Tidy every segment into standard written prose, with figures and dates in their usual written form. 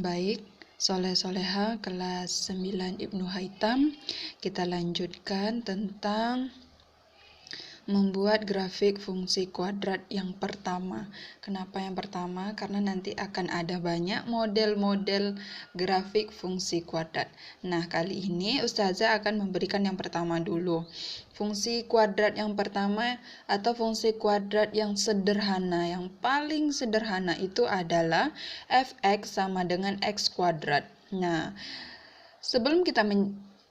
Baik, Soleh-Soleha kelas 9 Ibnu Haitam. Kita lanjutkan tentang membuat grafik fungsi kuadrat yang pertama. Kenapa yang pertama? Karena nanti akan ada banyak model-model grafik fungsi kuadrat. Nah, kali ini Ustazah akan memberikan yang pertama dulu. Fungsi kuadrat yang pertama atau fungsi kuadrat yang sederhana, yang paling sederhana itu adalah f(x) sama dengan x kuadrat. Nah, sebelum kita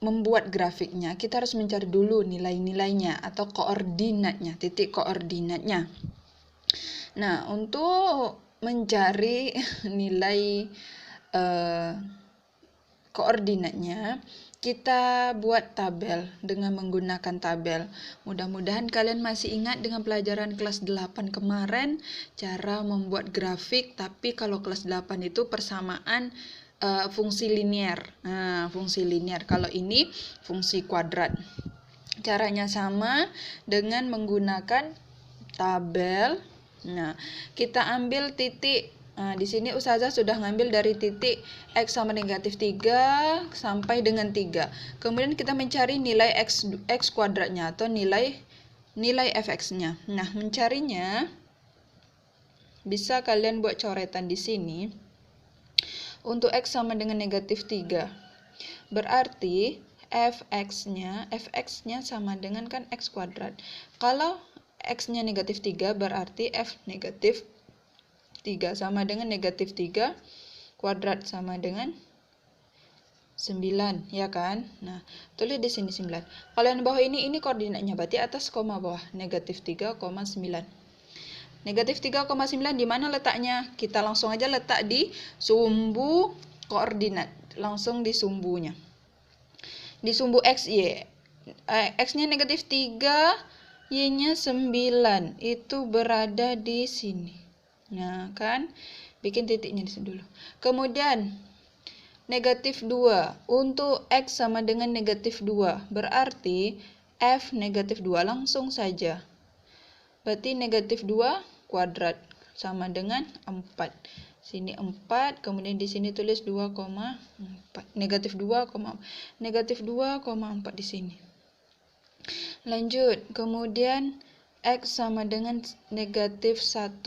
membuat grafiknya, kita harus mencari dulu nilai-nilainya atau koordinatnya, titik koordinatnya. Nah, untuk mencari nilai koordinatnya, kita buat tabel dengan menggunakan tabel. Mudah-mudahan kalian masih ingat dengan pelajaran kelas 8 kemarin cara membuat grafik, tapi kalau kelas 8 itu persamaan fungsi linear. Nah, fungsi linear. Kalau ini fungsi kuadrat. Caranya sama dengan menggunakan tabel. Nah, kita ambil titik. Nah, di sini Ustazah sudah ngambil dari titik x sama negatif 3 sampai dengan 3. Kemudian kita mencari nilai x kuadratnya atau nilai fx-nya. Nah, mencarinya bisa kalian buat coretan di sini. Untuk x sama dengan negatif 3. Berarti fx-nya sama dengan kan x kuadrat. Kalau x-nya negatif 3 berarti f negatif 3 sama dengan negatif 3 kuadrat sama dengan 9, ya kan? Nah, tulis di sini 9. Kalau yang bawah ini koordinatnya, berarti atas koma bawah, negatif 3,9. Negatif 3,9 di mana letaknya? Kita langsung aja letak di sumbu koordinat. Langsung di sumbunya. Di sumbu x, y. X-nya negatif 3, y-nya 9. Itu berada di sini. Nah, kan? Bikin titiknya di sini dulu. Kemudian, negatif 2. Untuk x sama dengan negatif 2. Berarti f negatif 2 langsung saja. Berarti negatif 2 kuadrat sama dengan 4. Sini 4, kemudian di sini tulis 2,4. Negatif 2,4 di sini. Lanjut, kemudian x sama dengan negatif 1.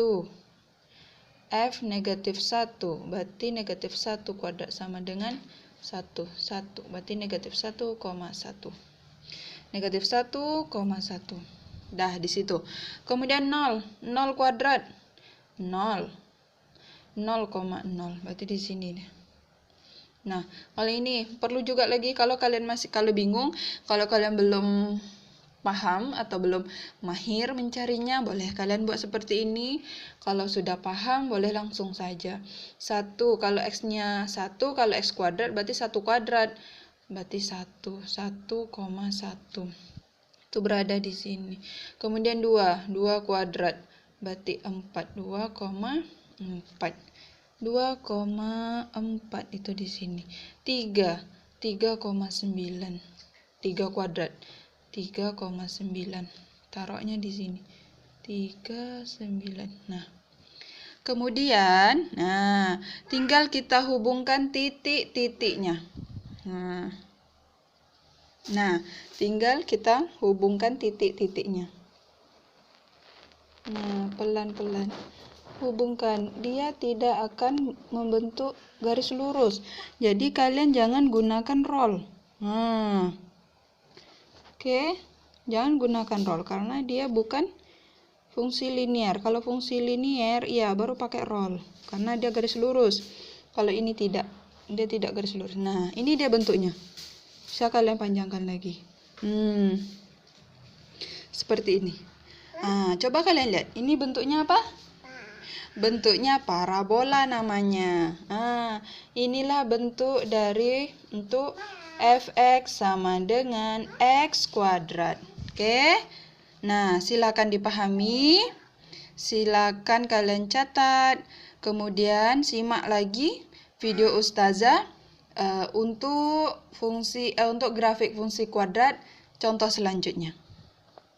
F negatif 1, berarti negatif 1 kuadrat sama dengan 1. Berarti negatif 1,1. Negatif 1,1. Dah di situ. Kemudian 0 kuadrat. 0,0. Berarti di sini deh. Nah, kalau ini perlu juga lagi kalau bingung, kalau kalian belum paham atau belum mahir mencarinya, boleh kalian buat seperti ini. Kalau sudah paham, boleh langsung saja. 1 kalau x-nya 1, kalau x kuadrat berarti 1 kuadrat. Berarti 1,1. Itu berada di sini. Kemudian 2 kuadrat. Berarti 4, 2,4 itu di sini. 3, 3,9. 3 kuadrat. 3,9. Taruhnya di sini. 39. Nah, kemudian, tinggal kita hubungkan titik-titiknya. Nah, tinggal kita hubungkan titik-titiknya. Nah, pelan-pelan hubungkan. Dia tidak akan membentuk garis lurus. Jadi kalian jangan gunakan roll. Oke, jangan gunakan roll karena dia bukan fungsi linear. Kalau fungsi linear, ya baru pakai roll karena dia garis lurus. Kalau ini tidak, dia tidak garis lurus. Nah, ini dia bentuknya. Bisa kalian panjangkan lagi. Seperti ini. Coba kalian lihat. Ini bentuknya apa? Bentuknya parabola namanya. Inilah bentuk dari untuk fx sama dengan x kuadrat. Oke. Nah, silakan dipahami. Silakan kalian catat. Kemudian simak lagi video Ustazah untuk grafik fungsi kuadrat contoh selanjutnya.